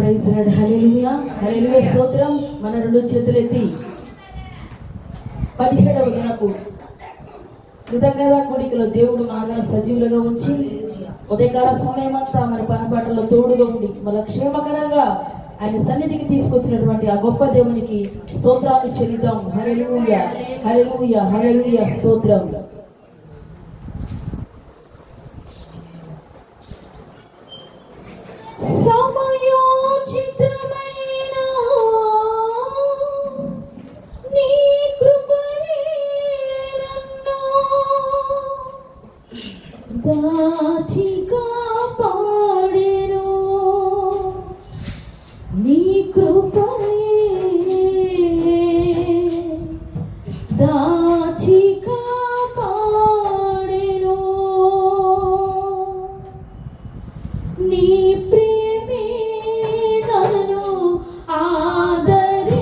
Praise lord. హల్లెలూయా హల్లెలూయా స్తోత్రం. మన రెండు చేతులెత్తి 17వ దినపు కృతజ్ఞత కూడికలో దేవుడు మనందరం సజీవులుగా ఉంచి ఉదయకాల సమయం అంతా మన పనిపాటల్లో తోడుగా ఉండి మన క్షేమకరంగా ఆయన సన్నిధికి తీసుకొచ్చినటువంటి ఆ గొప్ప దేవునికి స్తోత్రాలు చెల్లిద్దాం. హల్లెలూయా హల్లెలూయా హల్లెలూయా స్తోత్రం. సమయోచితమైన నీ కృపనే నన్ను దాచి కాపాడెను. నీ కృపనే దాచి కాపాడెను. నీ ప్రేమే నన్ను ఆదరించెను.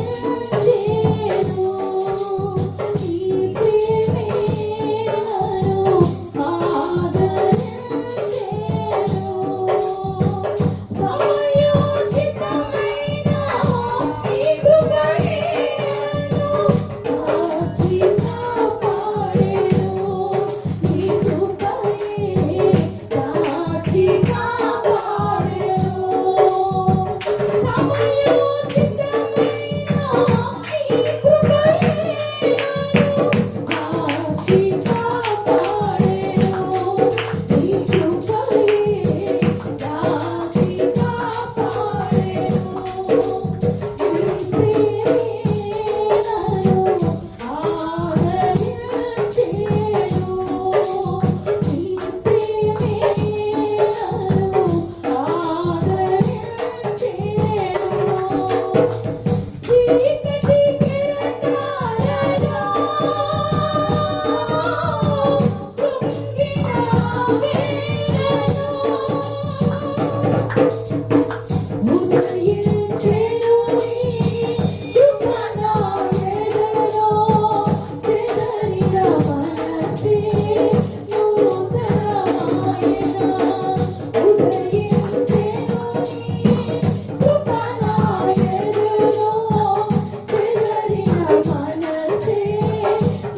నీ ప్రేమే నన్ను ఆదరించెను. సమయోచితమైన నీ కృపనే నన్ను దాచి కాపాడెను. నీ కృపనే దాచి కాపాడెను. సమయోచితమైన నీ కృపనే నన్ను దాచి కాపాడెను. నీ కృపనే దాచి కాపాడెను. నీ ప్రేమే నన్ను ఆదరించెను. నీ ప్రేమే నన్ను ఆదరించెను. చీకటి కెరటాలలో కృంగిన వేళలో ఉదయించెను నీ కృప నా ఎదలో. చెదరిన మనసే నూతనమాయెను. ఉదయించెను నీ కృప నా ఎదలో. చెదరిన మనసే నూతనమాయెను.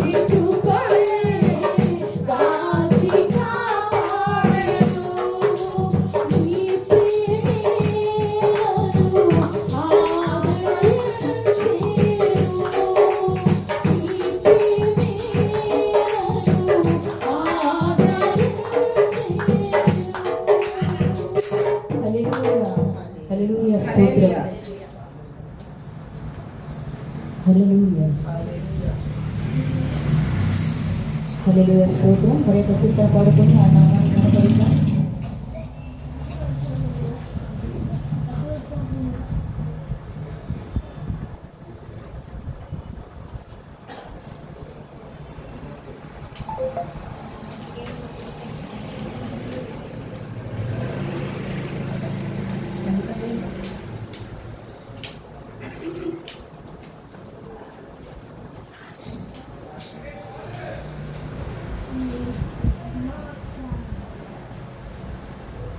You హల్లెలూయా స్తోత్రం. మరి యొక్క కీర్తన పాడుకొని ఆ నామాన్ని కనపరుద్దాం.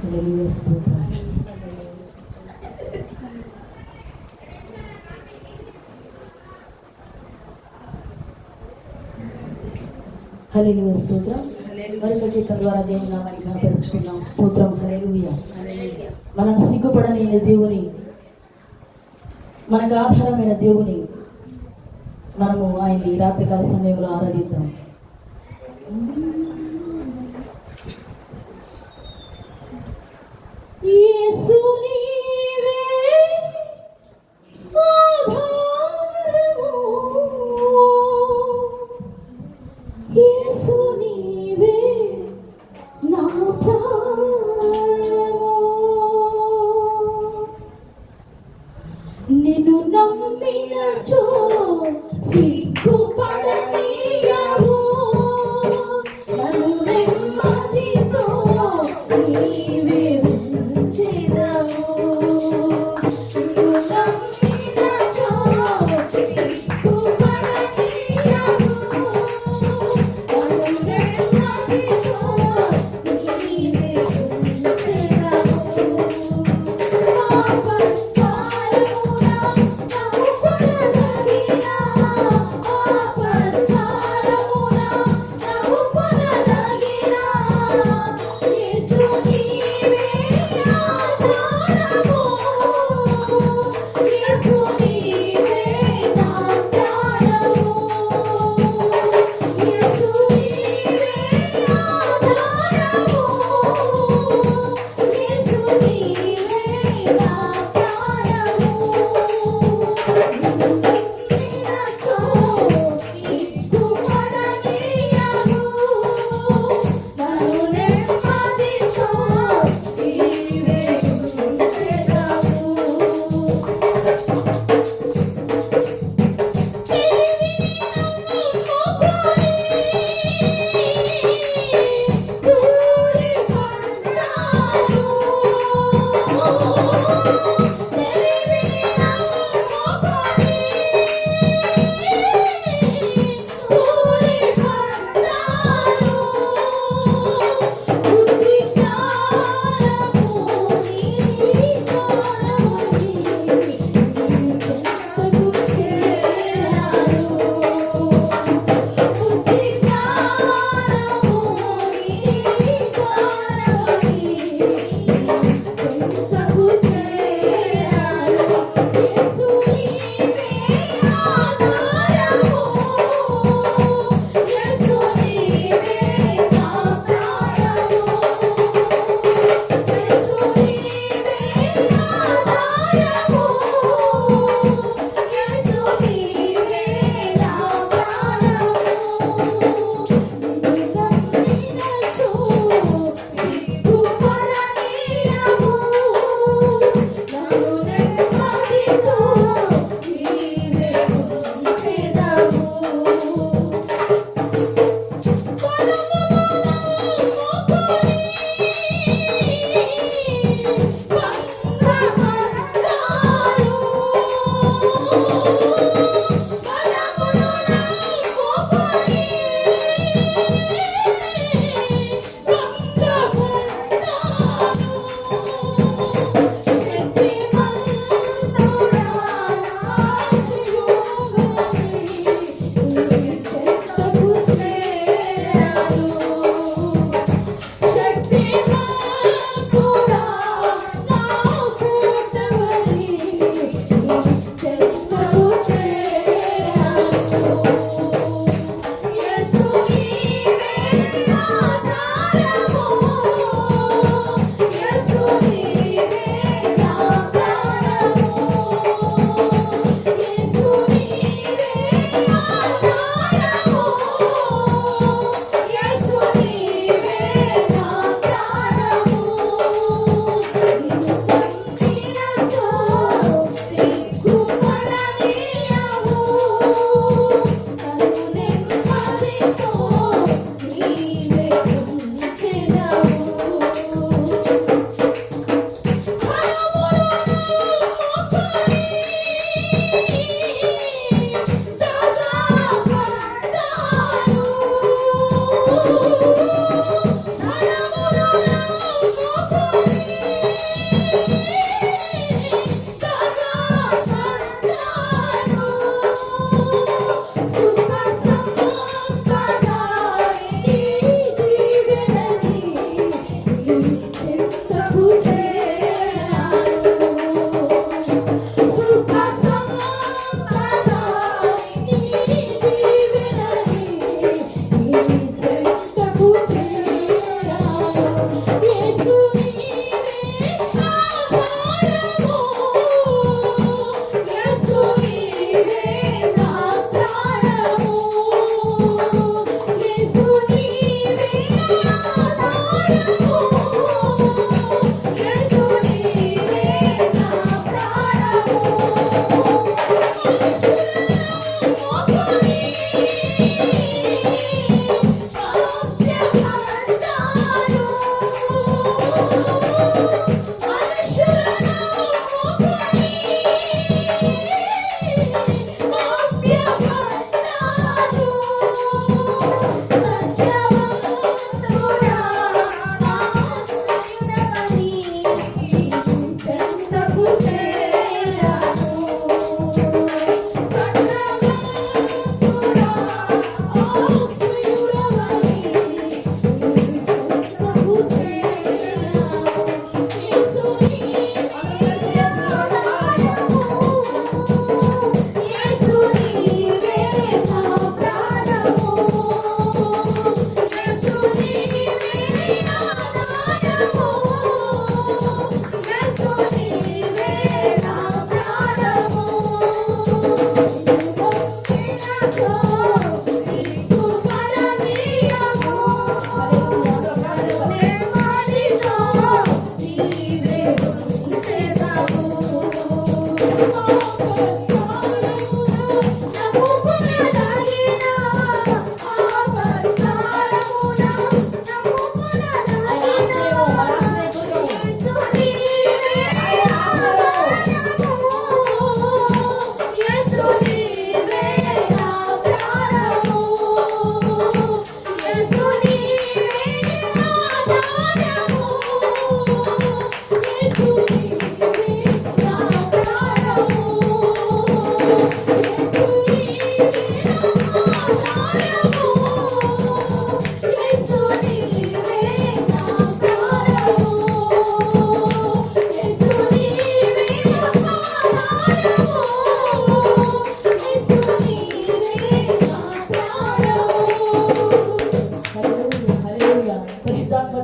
హల్లెలూయా స్తోత్రం. హల్లెలూయా స్తోత్రం. మరొక కీర్తన ద్వారా దేవుని నామాన్ని కనపరుచుకున్నాం. స్తోత్రం. హల్లెలూయా. మనం సిగ్గుపడని దేవుని, మనకు ఆధారమైన దేవుని మనము ఆయన్ని రాత్రికాల సమయంలో ఆరాధిద్దాం. యేసు నీవే ఆధారము, యేసు నీవే నా ప్రాణము, నిన్ను నమ్మినచో సిగ్గుపడనీయవు.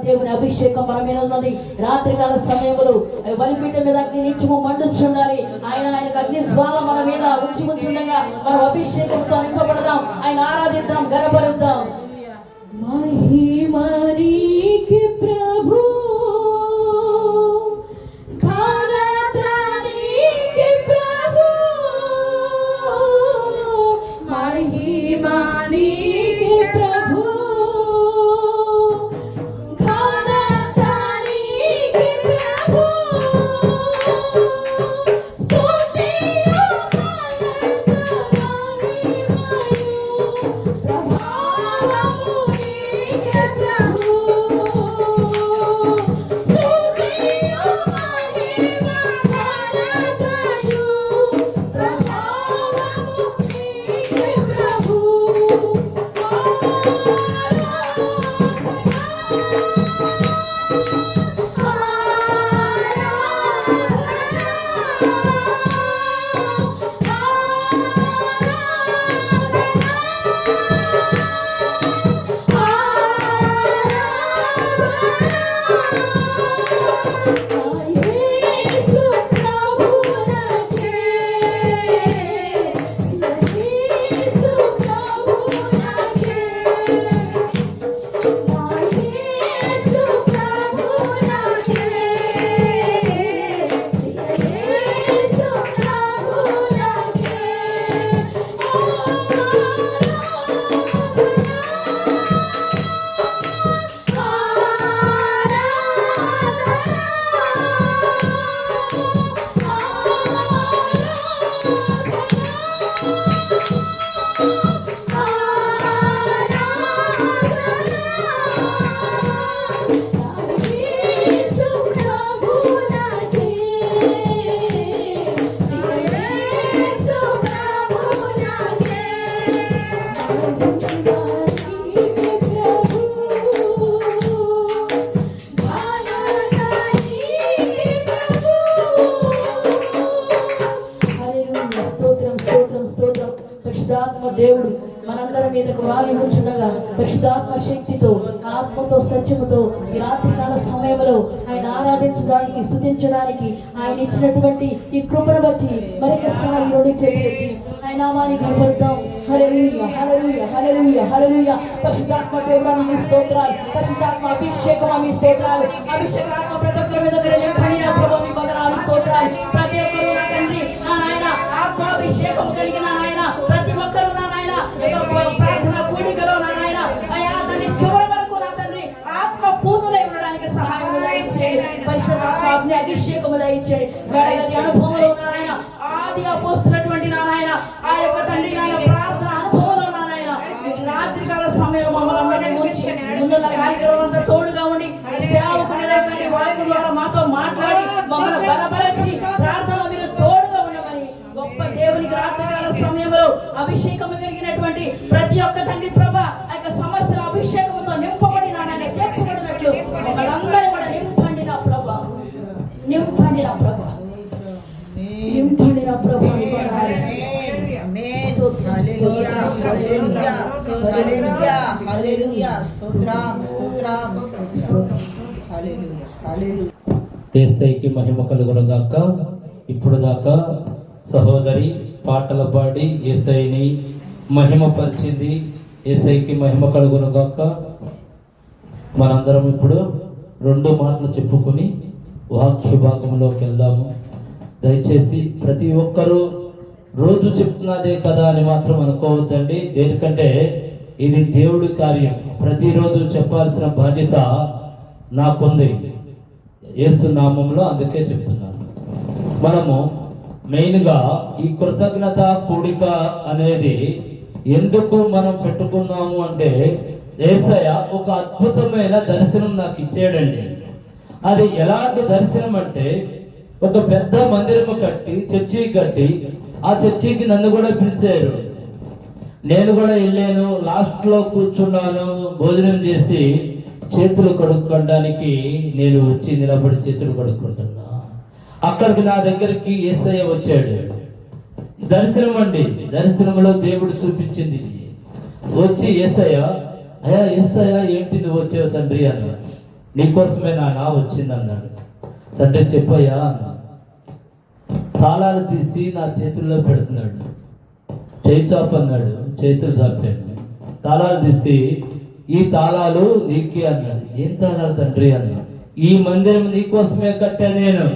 దేవుని అభిషేకం మన మీద ఉన్నది. రాత్రికాల సమయంలో బలిపీఠం మీద అగ్ని నిత్యము మండుచుండాలి. ఆయనకు అగ్ని జ్వాల మన మీద ఉంచుండగా మనం అభిషేకంతో నింపబడదాం. ఆయన ఆరాధిద్దాం, గనపరుద్దాం. మహిమ నీకే ప్రభు, ఘనత నీకే ప్రభు, మహిమ నీకే ప్రభు, ఘనత నీకే ప్రభు, స్తుతియు పరిశుద్ధాత్మ దేవుడు మనందరి మీదకు వాలి ఉంటుండగా పరిశుద్ధాత్మ శక్తితో, ఆత్మతో, సత్యముతో ఈ రాత్రికాల సమయంలో ఆయన ఆరాధించడానికి, స్తుతించడానికి ఆయన ఇచ్చినటువంటి ఈ కృపను బట్టి మరొకసారి రెండు చేతులెత్తి ఆయన నామాన్ని కనపరుద్దాం. హల్లెలూయా, హల్లెలూయా, హల్లెలూయా, హల్లెలూయా. పరిశుద్ధాత్మ దేవుడా మీకు స్తోత్రాలు, పరిశుద్ధాత్మ అభిషేకం మీ స్తోత్రాలు, అభిషేకాత్మ ప్రతి ఒక్కరి మీద మీరు నింపండి నా ప్రభువా, మీ వందనాలు, స్తోత్రాలు. ప్రతి ఒక్కరు నా తండ్రి, నా నాయన ఆత్మాభిషేకం కలిగిన ఆయన ప్రతి ఒక్కరు నా నాయన ప్రార్థన కూడికలో నా నాయన అయ్యా తండ్రి చివరి వరకు నా తండ్రి ఆత్మ పూర్ణులై ఉండడానికి సహాయం దయచేయండి. పరిశుద్ధాత్మ అగ్ని అభిషేకము దయచేయండి. గడగది అనుభవంలో నా నాయన ఆది అపోస్తున్నటువంటి నా నాయన ఆ యొక్క తండ్రి నాయన ప్రార్థన అనుభవంలో నా నాయన రాత్రికాల సమయంలో మమ్మల్ని అందరినీ ఉంచి ముందున్న కార్యక్రమం అంతా తోడుగా ఉండి సేవకుని తండ్రి వాక్యం ద్వారా మాతో మాట్లాడి మమ్మల్ని బలపరచి ప్రార్థనలో మీరు తోడుగా ఉండమని గొప్ప దేవునికి రాత్రికాల సమయంలో అభిషేకం కలిగినటువంటి ప్రతి ఒక్క తండ్రి ప్రభా ఆ యొక్క సమస్యల అభిషేకంతో నింపబడి నాయన తీర్చబడినట్లు మమ్మల్ని అందరినీ కూడా నింపండి నా ప్రభా, నింపండి నా ప్రభా, నింపండి నా ప్రభా. యేసయ్యకి మహిమ కలుగునుగాక. ఇప్పుడు దాకా సహోదరి పాటలు పాడి యేసయ్యని మహిమపరిచింది. యేసయ్యకి మహిమ కలుగునుగాక. మనందరం ఇప్పుడు రెండు మాటలు చెప్పుకొని వాక్య భాగంలోకి వెళ్దాము. దయచేసి ప్రతి ఒక్కరూ రోజు చెప్తున్నదే కదా అని మాత్రం అనుకోవద్దండి. దేనికంటే ఇది దేవుడి కార్యం, ప్రతిరోజు చెప్పాల్సిన బాధ్యత నాకుంది యేసు నామంలో, అందుకే చెప్తున్నాను. మనము మెయిన్గా ఈ కృతజ్ఞత కూడిక అనేది ఎందుకు మనం పెట్టుకున్నాము అంటే యేసయ్య ఒక అద్భుతమైన దర్శనం నాకు ఇచ్చాడండి. అది ఎలాంటి దర్శనం అంటే ఒక పెద్ద మందిరము కట్టి, చర్చి కట్టి, ఆ చర్చికి నన్ను కూడా పిలిచారు. నేను కూడా వెళ్ళాను. లాస్ట్లో కూర్చున్నాను, భోజనం చేసి చేతులు కడుక్కోవడానికి నేను వచ్చి నిలబడి చేతులు కడుక్కుంటున్నా. అక్కడికి నా దగ్గరికి యేసయ్య వచ్చాడు. దర్శనం అండి, దర్శనంలో దేవుడు చూపించింది. వచ్చి యేసయ్య, అయ్యా యేసయ్య ఏంటి నువ్వు వచ్చావు తండ్రి అన్న. నీకోసమే నాన్న వచ్చింది అన్నాడు. తండ్రి చెప్పయ్యా అన్నా. తాళాలు తీసి నా చేతుల్లో పెడుతున్నాడు. చేయి చాపు అన్నాడు. చేతులు చాపాను. తాళాలు తీసి ఈ తాళాలు నీకే అన్నాడు. ఏం తాళాలు తండ్రి అన్నా. ఈ మందిరం నీకోసమే కట్టా నేను.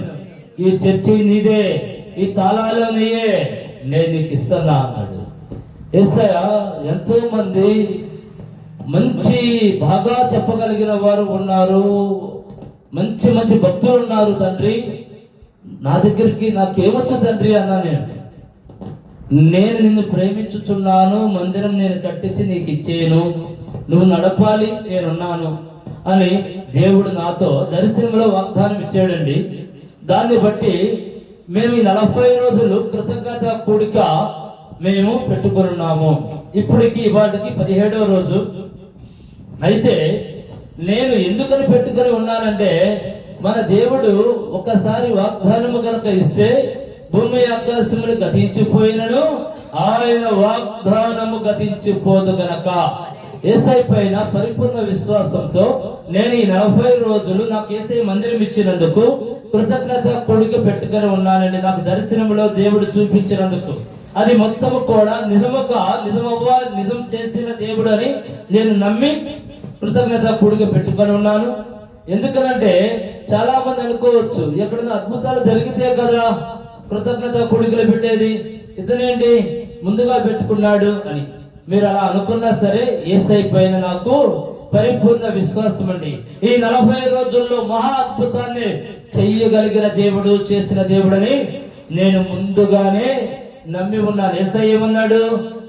ఈ చర్చి నీదే, ఈ తాళాలు నీయే, నేను నీకు ఇస్తున్నా అన్నాడు. యేసయ్య ఎంతో మంది మంచి బాగా చెప్పగలిగిన వారు ఉన్నారు, మంచి మంచి భక్తులు ఉన్నారు తండ్రి. నా దగ్గరికి నాకేమొచ్చు తండ్రి అన్నా. నేను నిన్ను ప్రేమించుచున్నాను, మందిరం నేను కట్టించి నీకు ఇచ్చేను, నువ్వు నడపాలి, నేనున్నాను అని దేవుడు నాతో దర్శనంలో వాగ్దానం ఇచ్చాడండి. దాన్ని బట్టి మేము ఈ 40 రోజులు కృతజ్ఞత కూడిక మేము పెట్టుకొని ఉన్నాము. ఇప్పటికి ఇవాటికి 17వ రోజు. అయితే నేను ఎందుకని పెట్టుకొని ఉన్నానంటే, మన దేవుడు ఒకసారి వాగ్దానము కనుక ఇస్తే భూమి ఆకాశములు గతించిపోయినను ఆయన వాగ్దానము గతించిపోదు గనక యేసయ్య పైన పరిపూర్ణ విశ్వాసంతో నేను ఈ 40 రోజులు నాకు యేసయ్య మందిరం ఇచ్చినందుకు కృతజ్ఞత కొడుక పెట్టుకొని ఉన్నానండి. నాకు దర్శనంలో దేవుడు చూపించినందుకు అది మొత్తము కూడా నిజం చేసిన దేవుడు అని నేను నమ్మి కృతజ్ఞత కొడుక పెట్టుకొని ఉన్నాను. ఎందుకనంటే చాలా మంది అనుకోవచ్చు, ఎక్కడైనా అద్భుతాలు జరిగితే కదా కృతజ్ఞత కొడుకులు పెట్టేది, ఇతనేంటి ముందుగా పెట్టుకున్నాడు అని. మీరు అలా అనుకున్నా సరే యేసయ్య పైన నాకు పరిపూర్ణ విశ్వాసం అండి. ఈ 40 రోజుల్లో మహా అద్భుతాన్ని చెయ్యగలిగిన దేవుడు, చేసిన దేవుడని నేను ముందుగానే నమ్మి ఉన్నాను. యేసయ్య ఏమన్నాడు?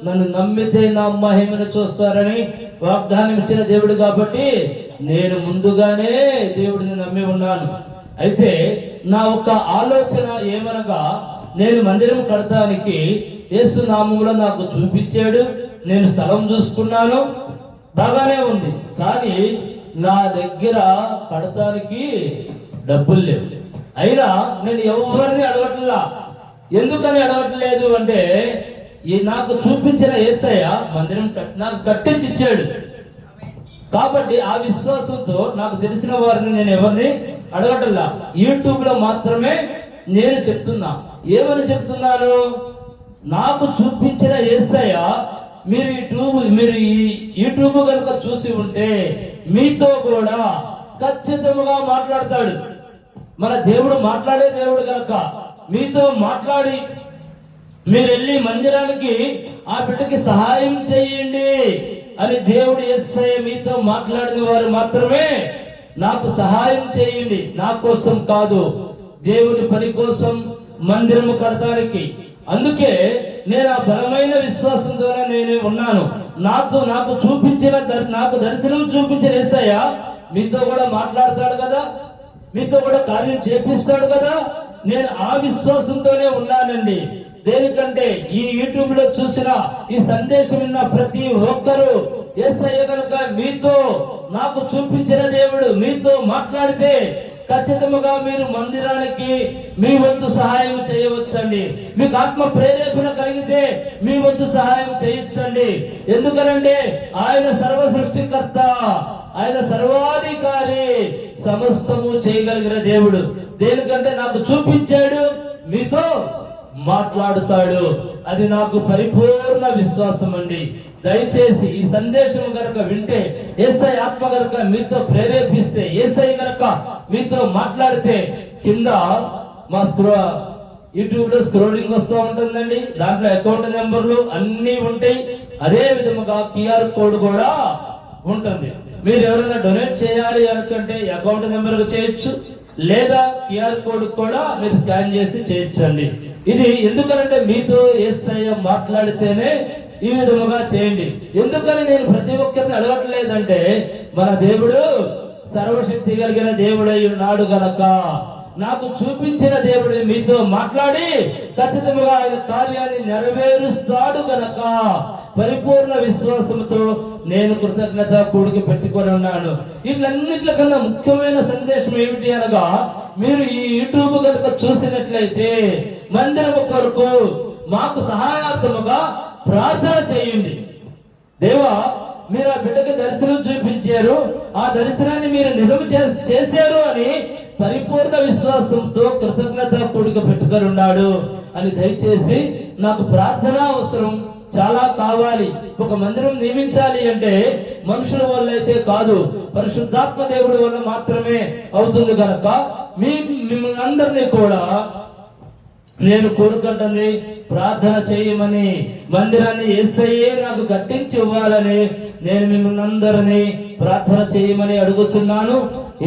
నన్ను నమ్మితే నా మహిమను చూస్తారని వాగ్దానం ఇచ్చిన దేవుడు కాబట్టి నేను ముందుగానే దేవుడిని నమ్మి ఉన్నాను. అయితే నా ఒక ఆలోచన ఏమనగా, నేను మందిరం కడతానికి యేసు నామములో నాకు చూపించాడు, నేను స్థలం చూసుకున్నాను, బాగానే ఉంది. కానీ నా దగ్గర కడతానికి డబ్బులు లేవు. అయినా నేను ఎవరిని అడగట్లా. ఎందుకని అడగట్లేదు అంటే, ఈ నాకు చూపించిన యేసయ్య మందిరం నాకు కట్టించి ఇచ్చాడు కాబట్టి ఆ విశ్వాసంతో నాకు తెలిసిన వారిని నేను ఎవరిని అడగటల్లా. యూట్యూబ్ లో మాత్రమే నేను చెప్తున్నా. ఏమని చెప్తున్నాను? నాకు చూపించిన యేసయ్య మీరు ఈ యూట్యూబ్ కనుక చూసి ఉంటే మీతో కూడా ఖచ్చితంగా మాట్లాడతాడు. మన దేవుడు మాట్లాడే దేవుడు కనుక మీతో మాట్లాడి మీరు వెళ్ళి మందిరానికి ఆ బిడ్డకి సహాయం చేయండి అని దేవుడు యేసయ్య మీతో మాట్లాడిన వారు మాత్రమే నాకు సహాయం చేయండి, నా కోసం కాదు, దేవుడి పని కోసం, మందిరము కడతానికి. అందుకే నేను ఆ బలమైన విశ్వాసంతోనే నేను ఉన్నాను. నాకు చూపించిన నాకు దర్శనం చూపించిన యేసయ్య మీతో కూడా మాట్లాడతాడు కదా, మీతో కూడా కార్యం చేపిస్తాడు కదా. నేను ఆ విశ్వాసంతోనే ఉన్నానండి. దేనికంటే ఈ యూట్యూబ్ లో చూసిన ఈ సందేశం విన్న ప్రతి ఒక్కరూ యేసయ్య కనుక మీతో నాకు చూపించిన దేవుడు మీతో మాట్లాడితే ఖచ్చితంగా మీరు మందిరానికి మీ వంతు సహాయం చేయవచ్చండి. మీకు ఆత్మ ప్రేరేపణ కలిగితే మీ వంతు సహాయం చేయొచ్చండి. ఎందుకనంటే ఆయన సర్వ సృష్టికర్త, ఆయన సర్వాధికారి, సమస్తము చేయగలిగిన దేవుడు. దేనికంటే నాకు చూపించాడు, మీతో మాట్లాడుతాడు. అది నాకు పరిపూర్ణ విశ్వాసం అండి. దయచేసి ఈ సందేశం కనుక వింటే, యేసయ్య ఆత్మ కనుక మీతో ప్రేరేపిస్తే, యేసయ్య కనుక మీతో మాట్లాడితే, కింద మా యూట్యూబ్ లో స్క్రోలింగ్ వస్తూ ఉంటుందండి. దాంట్లో అకౌంట్ నెంబర్లు అన్ని ఉంటాయి. అదే విధముగా QR కోడ్ కూడా ఉంటుంది. మీరు ఎవరైనా డొనేట్ చేయాలి అనుకుంటే అకౌంట్ నెంబర్ చేయొచ్చు, లేదా QR కోడ్ కూడా మీరు స్కాన్ చేసి చేయొచ్చండి. ఇది ఎందుకనంటే మీతో యేసయ్య మాట్లాడితేనే ఈ విధముగా చేయండి. ఎందుకని నేను ప్రతి ఒక్కరిని అడగట్లేదంటే, మన దేవుడు సర్వశక్తి కలిగిన దేవుడై ఉన్నాడు గనక, నాకు చూపించిన దేవుడు మీతో మాట్లాడి ఖచ్చితంగా ఆయన కార్యాన్ని నెరవేరుస్తాడు గనక పరిపూర్ణ విశ్వాసంతో నేను కృతజ్ఞత కూడికి పెట్టుకొని ఉన్నాను. ఇట్లన్నిట్లకన్నా ముఖ్యమైన సందేశం ఏమిటి అనగా, మీరు ఈ యూట్యూబ్ కనుక చూసినట్లయితే మందిరము కొరకు మాకు సహాయార్థముగా ప్రార్థన చేయండి. దేవా, మీరు ఆ బిడ్డకి దర్శనం చూపించారు, ఆ దర్శనాన్ని మీరు నిజం చేశారు అని పరిపూర్ణ విశ్వాసంతో కృతజ్ఞత కూడిక పెట్టుకొని ఉన్నాడు అని. దయచేసి నాకు ప్రార్థన అవసరం, చాలా కావాలి. ఒక మందిరం నియమించాలి అంటే మనుషుల వల్ల అయితే కాదు, పరిశుద్ధాత్మ దేవుడి వల్ల మాత్రమే అవుతుంది. కనుక మిమ్మల్ని అందరినీ కూడా నేను కోరుకుంటుంది ప్రార్థన చేయమని, మందిరాన్ని యేసయ్యే నాకు కట్టించి ఇవ్వాలని నేను మిమ్మల్ని అందరినీ ప్రార్థన చేయమని అడుగుతున్నాను.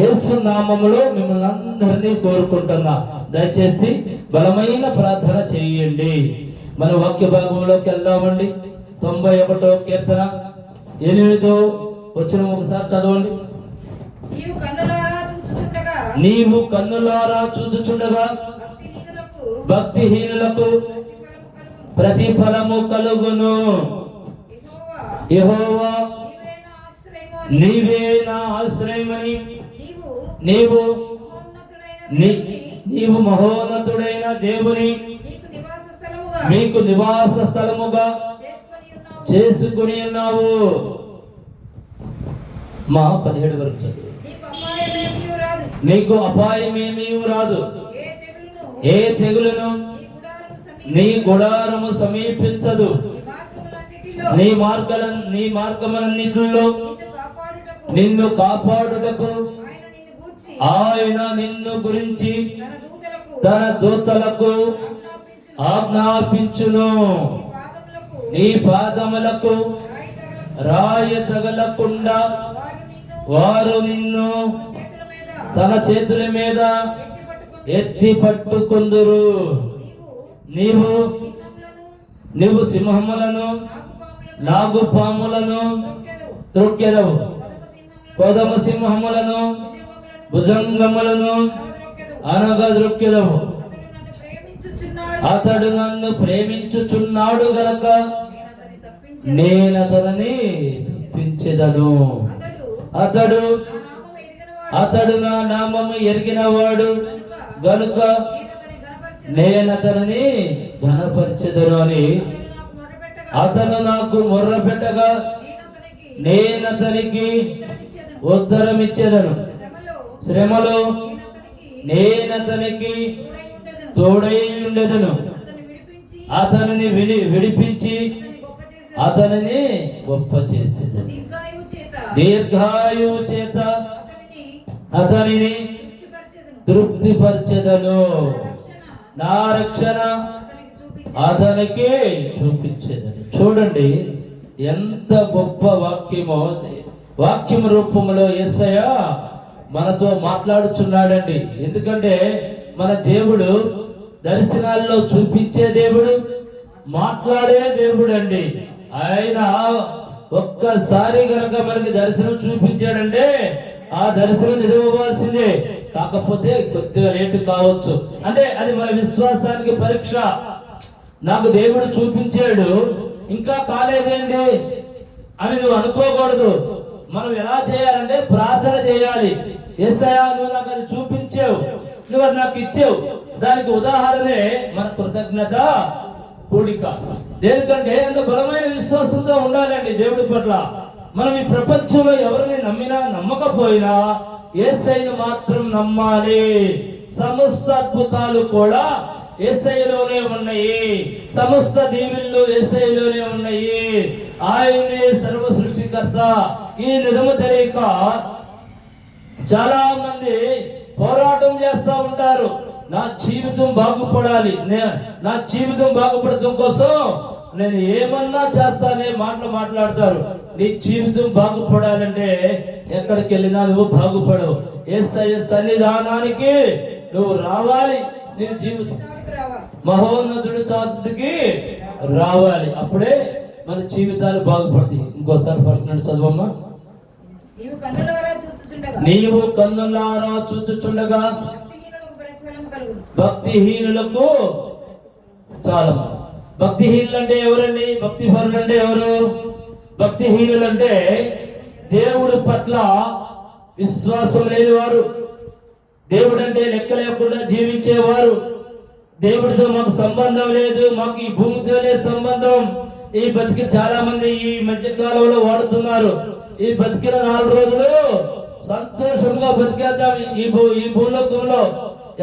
యేసు నామములో మిమ్మల్ని అందరినీ కోరుకుంటున్నా. దయచేసి బలమైన ప్రార్థన చేయండి. మన వాక్య భాగంలోకి వెళ్దామండి. 91వ కీర్తన 8వ వచనం ఒకసారి చదవండి. నీవు కన్నులారా చూచుచుండగా భక్తిహీనులకు ప్రతిఫలము కలుగును. యెహోవా నీవే నా ఆశ్రయమని, నీవు మహోన్నతుడైన దేవుని మీకు నివాస స్థలముగా చేసుకుని ఉన్నావు. మా 17 వరకు చదువు. నీకు అపాయమేమీ రాదు, ఏ తెగులును నీ గుడారము సమీపించదు. నీ మార్గములన్నిటిలో నిన్ను కాపాడుటకు ఆయన నిన్ను గురించి తన దూతలకు ఆజ్ఞాపించును. నీ పాదములకు రాయి తగలకుండా వారు నిన్ను తన చేతుల మీద ఎత్తి పట్టుకొందురు. నీవు సింహములను నాగుపాములను త్రొక్కెదవు, కొదమ సింహములను భుజంగములను అనగద్రొక్కెదవు. అతడు నన్ను ప్రేమించుచున్నాడు గనక నేనతనిని తప్పించెదను. అతడు నా నామము ఎరిగినవాడు గనుక నేనతనిని ఘనపరచెదను అని. అతను నాకు మొర్ర పెట్టగా నేనతనికి ఉత్తరమిచ్చెదను. శ్రమలో నేనతనికి తోడై ఉండెదను. అతనిని విడిపించి అతనిని గొప్ప చేసేదను. దీర్ఘాయువు చేత అతనిని తృప్తిపరచెదను. నా రక్షణ అతనికి చూపించేదని. చూడండి ఎంత గొప్ప వాక్యమో. వాక్యం రూపంలో యేసయ్య మనతో మాట్లాడుచున్నాడండి. ఎందుకంటే మన దేవుడు దర్శనాల్లో చూపించే దేవుడు, మాట్లాడే దేవుడు అండి. ఆయన ఒక్కసారి కనుక మనకి దర్శనం చూపించాడంటే ఆ దర్శనం నిజమవ్వాల్సిందే. కాకపోతే కొద్దిగా లేటు కావచ్చు, అంటే అది మన విశ్వాసానికి పరీక్ష. నాకు దేవుడు చూపించాడు, ఇంకా కాలేదేంటి అని నువ్వు అనుకోకూడదు. మనం ఎలా చేయాలంటే ప్రార్థన చేయాలి. యేసయ్యా నువ్వు నాకు అది చూపించావు, నువ్వు అది నాకు ఇచ్చావు. దానికి ఉదాహరణే మన కృతజ్ఞత కూడిక. దేనికంటే అంత బలమైన విశ్వాసంతో ఉండాలండి దేవుడి పట్ల. మనం ఈ ప్రపంచంలో ఎవరిని నమ్మినా నమ్మకపోయినా యేసయ్యను మాత్రం నమ్మాలి. సమస్త అద్భుతాలు కూడా యేసయ్యలోనే ఉన్నాయి, సమస్త దీవెనలు యేసయ్యలోనే ఉన్నాయి. ఆయనే సర్వ సృష్టికర్త. ఈ నిజము తెలియక చాలా మంది పోరాటం చేస్తూ ఉంటారు. నా జీవితం బాగుపడాలి, నా జీవితం బాగుపడటం కోసం నేను ఏమన్నా చేస్తానే మాట్లాడతారు. నీ జీవితం బాగుపడాలంటే ఎక్కడికి వెళ్ళినా నువ్వు బాగుపడవు. యేసయ్య సన్నిధానానికి నువ్వు రావాలి. నీ జీవితం మహోన్నతుడి చాటుకి రావాలి. అప్పుడే మన జీవితాలు బాగుపడతాయి. ఇంకోసారి ఫస్ట్ నుండి చదవమ్మా. నీవు కన్నులారా చూచుచుండగా భక్తిహీనులకు చాలా. భక్తిహీనులు అంటే ఎవరండి? భక్తి పరులు అంటే ఎవరు? భక్తిహీనులు అంటే దేవుడి పట్ల విశ్వాసం లేని వారు, దేవుడు అంటే లెక్క లేకుండా జీవించేవారు. దేవుడితో మాకు సంబంధం లేదు, మాకు ఈ భూమితోనే సంబంధం, ఈ బతికి చాలా మంది ఈ మధ్య కాలంలో వాడుతున్నారు. ఈ బతికిన 4 రోజులు సంతోషంగా బతికేద్దాం. ఈ భూలోకంలో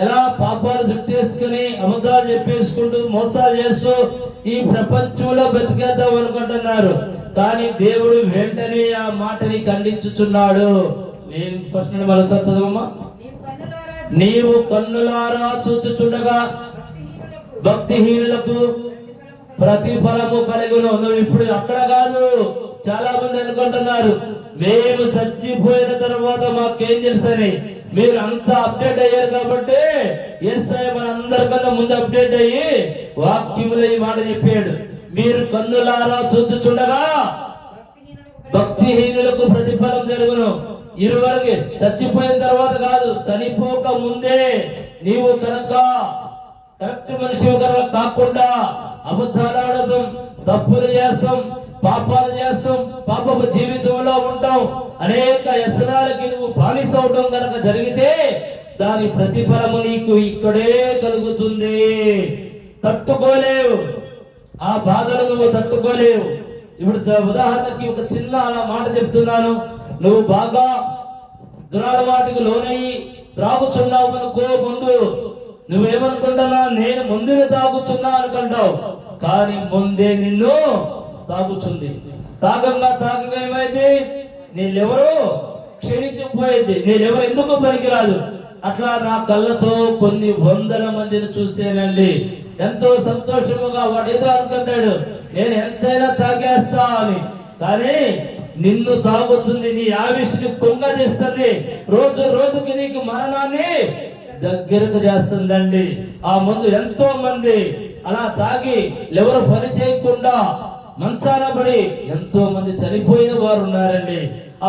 ఎలా పాపాలు చుట్టేసుకుని అబద్ధాలు చెప్పేసుకుంటూ మోసాలు చేస్తూ ఈ ప్రపంచంలో బతికేద్దాం అనుకుంటున్నారు. కానీ దేవుడు వెంటనే ఆ మాటని ఖండించుచున్నాడు. ఫస్ట్ నుండి మళ్ళీ చదవమ్మా. నీవు కన్నులారా చూచుచుండగా భక్తిహీనులకు ప్రతిఫలము కలుగును. నువ్వు ఇప్పుడు అక్కడ కాదు. చాలా మంది అనుకుంటున్నారు మేము చచ్చిపోయిన తర్వాత మాకేం తెలుసని. మీరు అంతా అప్డేట్ అయ్యారు కాబట్టి యేసయ్య మన అందరికన్నా ముందు అప్డేట్ అయ్యి వాక్యములో ఈ మాట చెప్పాడు. మీరు కన్నులారా చూచుచుండగా భక్తిహీనులకు ప్రతిఫలం జరుగును. ఇరువరికి చచ్చిపోయిన తర్వాత కాదు, చనిపోక ముందే నీవు కనుక కరెక్ట్ మనిషి కనుక కాకుండా అబద్ధాలు ఆడతాం, తప్పులు చేస్తాం, పాపాలు చేస్తాం, పాపపు జీవితంలో ఉంటాం, అనేక వ్యసనాలకి నువ్వు బానిస అవడం కనుక జరిగితే దాని ప్రతిఫలము నీకు ఇక్కడే కలుగుతుంది. తట్టుకోలేవు, ఆ బాధలు నువ్వు తట్టుకోలేవు. ఇప్పుడు ఉదాహరణకి ఒక చిన్న అలా మాట చెప్తున్నాను. నువ్వు బాగా దురలవాటికి లోనయ్యి త్రాగుచున్నావు అనుకో. ముందు నువ్వేమనుకుంటున్నా, నేను ముందుని తాగుతున్నా అనుకుంటావు, కానీ ముందే నిన్ను తాగుతుంది. తాగంగా ఏమైంది, నీళ్ళెవరో క్షీణించిపోయింది, నీళ్ళెవరు ఎందుకు పనికిరాదు. అట్లా నా కళ్ళతో కొన్ని 100 మందిని చూసేనండి. ఎంతో సంతోషముగా వాడు ఏదో అనుకుంటాడు, నేను ఎంతైనా తాగేస్తా అని. కానీ నిన్ను తాగుతుంది, నీ ఆవిష్ని కుంగదీస్తుంది, రోజు రోజుకి నీకు మరణాన్ని దగ్గరకు చేస్తుందండి. ఆ ముందు ఎంతో మంది అలా తాగి ఎవరు పని చేయకుండా మంచాన పడి ఎంతో మంది చనిపోయిన వారు ఉన్నారండి.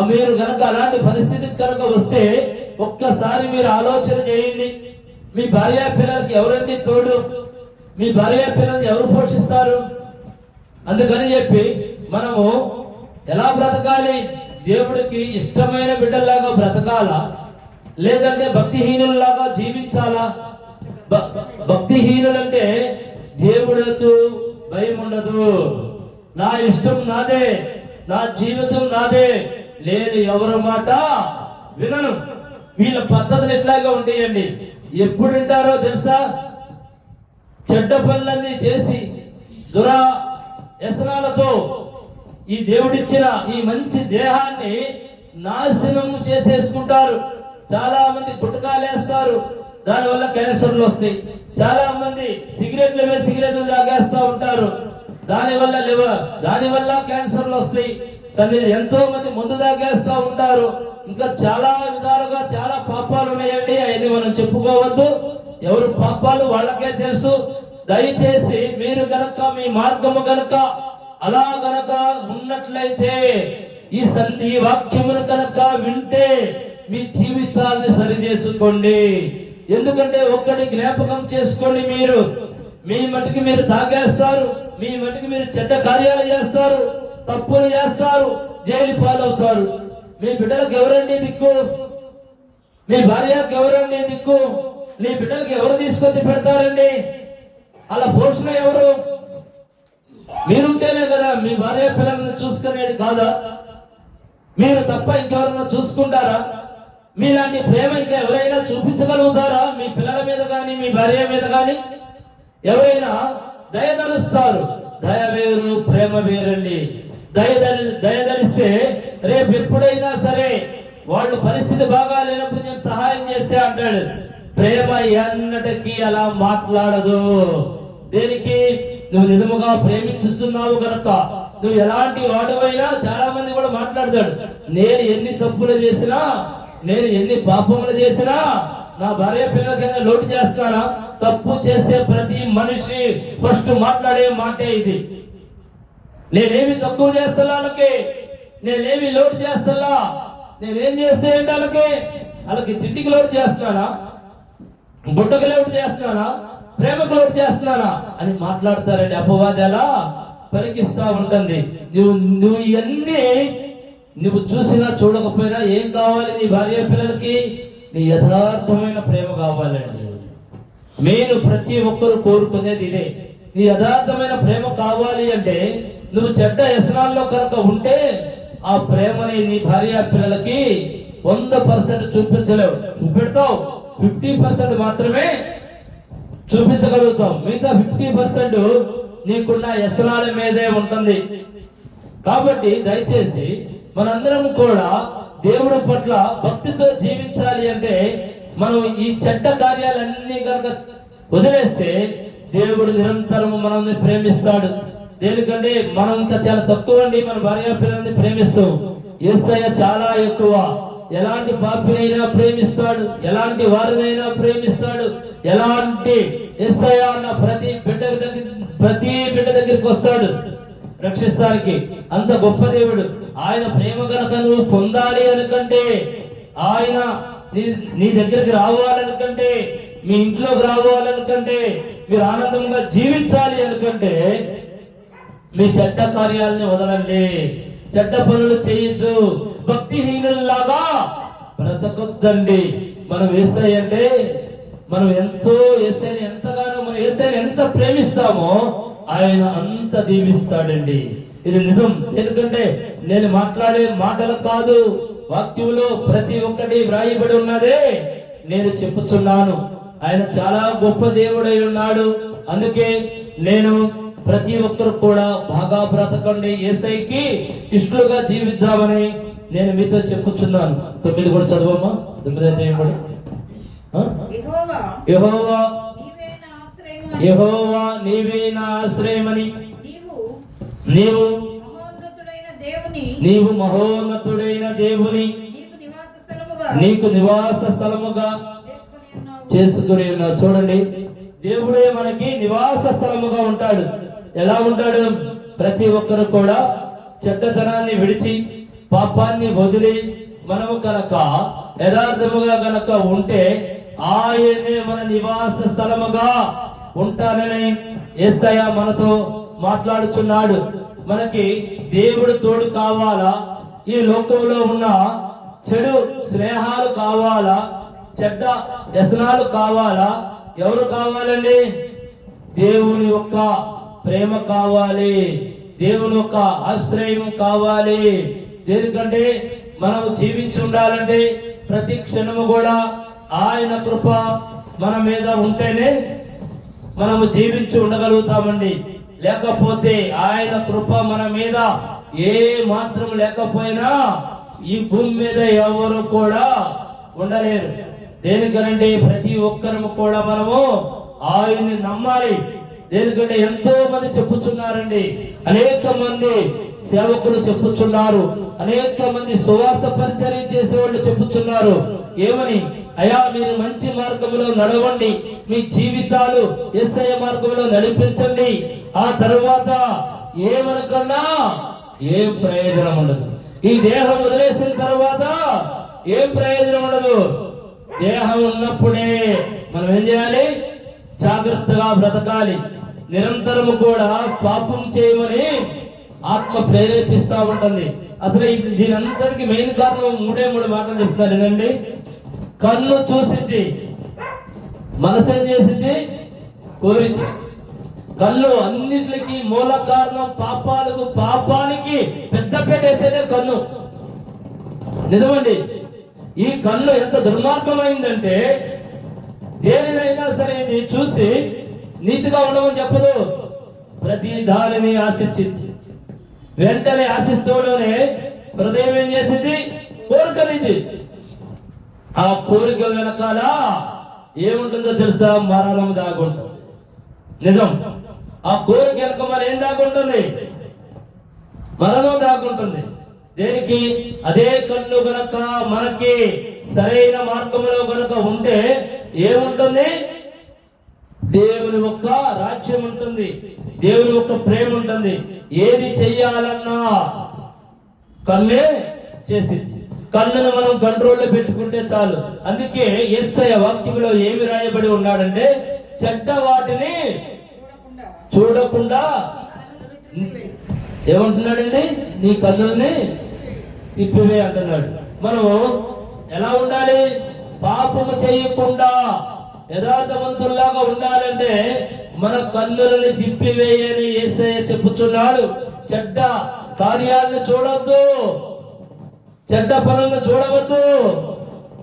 మీరు కనుక అలాంటి పరిస్థితికి కనుక వస్తే ఒక్కసారి మీరు ఆలోచన చేయండి. మీ భార్య పిల్లలకి ఎవరండి తోడు? మీ భార్య పిల్లల్ని ఎవరు పోషిస్తారు? అందుకని చెప్పి మనము ఎలా బ్రతకాలి? దేవుడికి ఇష్టమైన బిడ్డల్లాగా బ్రతకాలా, లేదంటే భక్తిహీనుల్లాగా జీవించాలా? భక్తిహీనులంటే దేవుడు భయం ఉండదు, నా ఇష్టం నాదే, నా జీవితం నాదే, నేను ఎవరి మాట వినను. వీళ్ళ పద్ధతులు ఎట్లాగా ఉంటాయండి. ఎప్పుడు వింటారో తెలుసా? చెడ్డ పనులన్నీ చేసి వ్యసనాలతో ఈ దేవుడిచ్చిన ఈ మంచి దేహాన్ని నాశనం చేసేసుకుంటారు. చాలా మంది గుట్టకాలేస్తారు, దానివల్ల క్యాన్సర్లు వస్తాయి. చాలా మంది సిగరెట్లు తాగేస్తూ ఉంటారు, దానివల్ల క్యాన్సర్లు వస్తాయి. కానీ ఎంతో మంది ముందు తాగేస్తూ ఉంటారు. ఇంకా చాలా విధాలుగా చాలా పాపాలు ఉన్నాయండి. అవన్నీ మనం చెప్పుకోవద్దు, ఎవరు పాపాలు వాళ్ళకే తెలుసు. దయచేసి మీరు గనక మీ మార్గము గనక అలా గనక ఉన్నట్లయితే ఈ వాక్యమును కనుక వింటే మీ జీవితాన్ని సరి చేసుకోండి. ఎందుకంటే ఒక్కటి జ్ఞాపకం చేసుకోండి, మీరు మీ మటుకు మీరు తాగేస్తారు, మీ మటుకు మీరు చెడ్డ కార్యాలు చేస్తారు, తప్పులు చేస్తారు, జైలు పాలవుతారు. మీ బిడ్డలకు ఎవరండి దిక్కు? మీ భార్యకు ఎవరండి దిక్కు? మీ బిడ్డలకు ఎవరు తీసుకొచ్చి పెడతారండి? అలా పోషణ ఎవరు? మీరుంటేనే కదా మీ భార్య పిల్లలను చూసుకునేది కాదా? మీరు తప్ప ఇంకెవరన్నా చూసుకుంటారా? మీలాంటి ప్రేమ ఇంకా ఎవరైనా చూపించగలుగుతారా? మీ పిల్లల మీద కానీ మీ భార్య మీద కానీ ఎవరైనా దయదలుస్తారు. దయ వేరు, ప్రేమ వేరండి. దయదలిస్తే రేపు ఎప్పుడైనా సరే వాళ్ళు పరిస్థితి బాగా లేనప్పుడు నేను సహాయం చేస్తే అంటాడు. ప్రేమ ఎన్నటికీ అలా మాట్లాడదు. దేనికి? నువ్వు నిజముగా ప్రేమించుస్తున్నావు కనుక. నువ్వు ఎలాంటి వాడువైనా చాలా మంది కూడా మాట్లాడతాడు, నేను ఎన్ని తప్పులు చేసినా, నేను ఎన్ని పాపములు చేసినా నా భార్య పిల్లలకైనా లోటు చేస్తానా? తప్పు చేసే ప్రతి మనిషి ఫస్ట్ మాట్లాడే మాటే ఇది. నేనేమి తక్కువ చేస్తున్నా వాళ్ళకి, నేనేమి లోటు చేస్తున్నా, నేనేం చేస్తే ఏంటి వాళ్ళకి తిండికి లోటు చేస్తున్నానా, బుట్టకు లోటు చేస్తున్నానా, ప్రేమకు లోటు చేస్తున్నానా అని మాట్లాడతారండి. అపవాది అలా పరికిస్తా ఉంటుంది. నువ్వు ఇవన్నీ నువ్వు చూసినా చూడకపోయినా ఏం కావాలి? నీ భార్య పిల్లలకి నీ యథార్థమైన ప్రేమ కావాలండి. నేను ప్రతి ఒక్కరు కోరుకునేది ఇదే. నీ యథార్థమైన ప్రేమ కావాలి అంటే నువ్వు చెడ్డ వ్యసనాల్లో కనుక ఉంటే ఆ ప్రేమని నీ భార్య పిల్లలకి 100% చూపించలేవు. చూపెడతావు, 50% మాత్రమే చూపించగలుగుతాం. మిగతా 50% నీకున్న వ్యసనాల మీదే ఉంటుంది. కాబట్టి దయచేసి మనందరం కూడా దేవుడి పట్ల భక్తితో జీవించాలి అంటే మనం ఈ చెడ్డ కార్యాలన్నీ కనుక వదిలేస్తే దేవుడు నిరంతరం మనల్ని ప్రేమిస్తాడు. దేనికంటే మనం ఇంకా చాలా తక్కువ అండి మన భార్య పిల్లల్ని ప్రేమిస్తాం. యేసయ్య చాలా ఎక్కువ. ఎలాంటి పాపినైనా ప్రేమిస్తాడు, ఎలాంటి వారినైనా ప్రేమిస్తాడు. ఎలాంటి యేసయ్య అన్న ప్రతి బిడ్డ దగ్గరికి వస్తాడు రక్షిస్తానికి. అంత గొప్ప దేవుడు. ఆయన ప్రేమ కనుక నువ్వు పొందాలి అనుకంటే, ఆయన నీ దగ్గరికి రావాలనుకంటే, మీ ఇంట్లోకి రావాలనుకంటే, మీరు ఆనందంగా జీవించాలి అనుకంటే మీ చెడ్డ కార్యాలని వదలండి, చెడ్డ పనులు చేయొద్దు, భక్తిహీనుల్లాగా బ్రతకొద్దండి. మనం యేసయ్య అంటే మనం ఎంతో యేసయ్యని ఎంతగానో మనం యేసయ్యని ఎంత ప్రేమిస్తామో ఆయన అంత దీవిస్తాడండి. ఇది నిజం. ఎందుకంటే నేను మాట్లాడే మాటలు కాదు, వాక్యంలో ప్రతి ఒక్కటి వ్రాయబడి ఉన్నదే నేను చెప్పుచున్నాను. ఆయన చాలా గొప్ప దేవుడై ఉన్నాడు. అందుకే నేను ప్రతి ఒక్కరు కూడా బాగా బ్రతకండి, యేసయ్యకి ఇష్టలుగా జీవిద్దామని నేను మీతో చెప్పుచున్నాను. 9 కూడా చదవమ్మా. 9 ఏమడు? యెహోవా నీవే నా ఆశ్రయమని, నీవు మహోన్నతుడైన దేవుని నీకు నివాస స్థలముగా చేసుకుని ఉన్నావు. చూడండి, దేవుడే మనకి నివాస స్థలముగా ఉంటాడు. ఎలా ఉంటాడు? ప్రతి ఒక్కరు కూడా చెడ్డతనాన్ని విడిచి పాపాన్ని వదిలి మనము కనుక యథార్థముగా కనుక ఉంటే ఆయనే మన నివాస స్థలముగా ఉంటానని యేసయ్య మనతో మాట్లాడుచున్నాడు. మనకి దేవుడు తోడు కావాలా? ఈ లోకంలో ఉన్న చెడు స్నేహాలు కావాలా? చెడ్డ వ్యసనాలు కావాలా? ఎవరు కావాలండి? దేవుని యొక్క ప్రేమ కావాలి, దేవుని యొక్క ఆశ్రయం కావాలి. దేనికంటే మనము జీవించి ఉండాలంటే ప్రతి క్షణము కూడా ఆయన కృప మన మీద ఉంటేనే మనము జీవించి ఉండగలుగుతామండి. లేకపోతే ఆయన కృప మన మీద ఏ మాత్రం లేకపోయినా ఈ భూమి మీద ఎవరు కూడా ఉండలేరు. దేనికనంటే ప్రతి ఒక్కరము కూడా మనము ఆయన్ని నమ్మాలి. దేనికంటే ఎంతో మంది చెప్పుచున్నారండి, అనేక మంది సేవకులు చెప్పుచున్నారు, అనేక మంది సువార్త పరిచర్య చేసేవాళ్ళు చెప్పుచున్నారు. ఏమని? అయ్యా, మీరు మంచి మార్గంలో నడవండి, మీ జీవితాలు యేసయ్య మార్గంలో నడిపించండి. ఆ తర్వాత ఏమనుకున్నా ఏం ప్రయోజనం ఉండదు. ఈ దేహం వదిలేసిన తర్వాత ఏం ప్రయోజనం ఉండదు. దేహం ఉన్నప్పుడే మనం ఏం చేయాలి? జాగ్రత్తగా బ్రతకాలి. నిరంతరము కూడా పాపం చేయమని ఆత్మ ప్రేరేపిస్తా ఉంటుంది. అసలు దీని అంతటికి మెయిన్ కారణం 3 మాటలు చెప్తాను వినండి. కన్ను చూసింది, మనసు ఏం చేసింది? కోరింది. కన్ను అన్నిటికి మూల కారణం. పాపానికి పెద్దపేట వేసేదే కన్ను. నిజమండి. ఈ కన్ను ఎంత దుర్మార్గమైందంటే దేనినైనా సరే ఇది చూసి నీతిగా ఉండమని చెప్పదు, ప్రతి దానిని ఆశించింది. వెంటనే ఆశిస్తూనే హృదయం ఏం చేసింది? కోరికనిది. ఆ కోరిక వెనకాల ఏముంటుందో తెలుసా? మరణం దాగుంటుంది. నిజం. ఆ కోరిక వెనక మరి ఏం దాగుంటుంది? మరణం దాగుంటుంది. దేనికి? అదే కన్ను గనక మనకి సరైన మార్గంలో గనక ఉంటే ఏముంటుంది? దేవుని యొక్క రాజ్యం ఉంటుంది, దేవుని యొక్క ప్రేమ ఉంటుంది. ఏది చెయ్యాలన్నా కన్నే చేసింది. కన్నును మనం కంట్రోల్లో పెట్టుకుంటే చాలు. అందుకే యేసయ్య వాక్యంలో ఏమి రాయబడి ఉన్నాడంటే, చెడ్డ వాటిని చూడకుండా ఏమంటున్నాడండి? నీ కన్నుల్ని తిప్పివే అంటున్నాడు. మనము ఎలా ఉండాలి? పాపము చేయకుండా యథార్థవంతుల్లాగా ఉండాలంటే మన కన్నులని తిప్పివేయని యేసయ్య చెప్పుచున్నాడు. చెడ్డ కార్యాలను చూడవద్దు, చెడ్డ పనులను చూడవద్దు.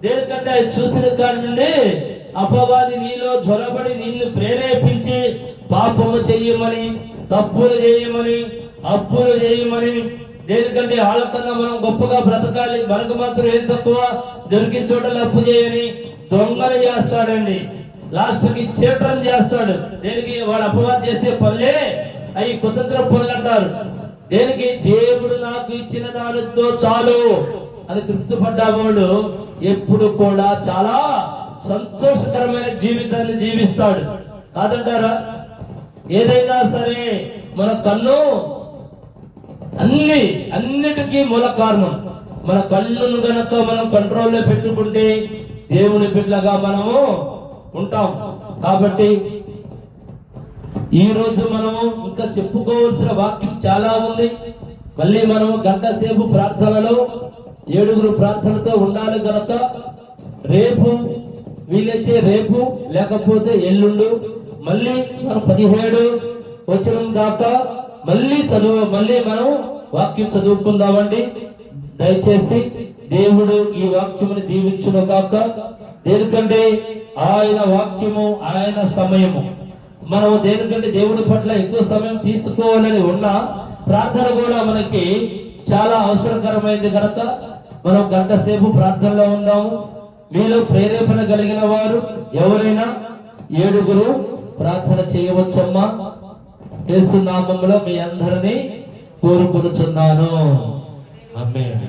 దేనికంటే అది చూసిన కాడి నుండి అపవాది నీలో జ్వరబడి నిన్ను ప్రేరేపించి పాపము చెయ్యమని, తప్పులు చేయమని, అప్పులు చేయమని, దేనికంటే వాళ్ళకన్నా మనం గొప్పగా బ్రతకాలి, మనకు మాత్రం ఏం తక్కువ, దొరికిన చోటలు అప్పు చేయని దొంగలు చేస్తాడండి. లాస్ట్కి చీటరం చేస్తాడు. దేనికి? వాడు అపవాదం చేసే పనులే అవి కుతంత్ర పనులు అంటారు. దేనికి? దేవుడు నాకు ఇచ్చిన దానితో చాలు అని తృప్తి పడ్డవాడు ఎప్పుడు కూడా చాలా సంతోషకరమైన జీవితాన్ని జీవిస్తాడు. కాదంటారా? ఏదైనా సరే మన కన్ను అన్నిటికీ మూల కారణం. మన కన్నును గనక మనం కంట్రోల్లో పెట్టుకుంటే దేవుని బిడ్డగా మనము ఉంటాం. కాబట్టి ఈ రోజు మనము ఇంకా చెప్పుకోవాల్సిన వాక్యం చాలా ఉంది. మళ్ళీ మనము గంట సేపు ప్రార్థనలో 7 ప్రార్థనతో ఉండాలి గనక రేపు వీలైతే రేపు, లేకపోతే ఎల్లుండు మళ్ళీ మనం 17 వచనం దాకా మళ్ళీ మనం వాక్యం చదువుకుందామండి. దయచేసి దేవుడు ఈ వాక్యముని దీవించును గాక. దేనికంటే ఆయన వాక్యము, ఆయన సమయము. మనము దేనికంటే దేవుడి పట్ల ఎక్కువ సమయం తీసుకోవాలని ఉన్నా ప్రార్థన కూడా మనకి చాలా అవసరకరమైంది కనుక మనం గంట సేపు ప్రార్థనలో ఉందాము. మీలో ప్రేరేపణ కలిగిన వారు ఎవరైనా 7 ప్రార్థన చేయవచ్చమ్మా. యేసు నామములో మీ అందరినీ కోరుకొనుచున్నాను. ఆమేన్.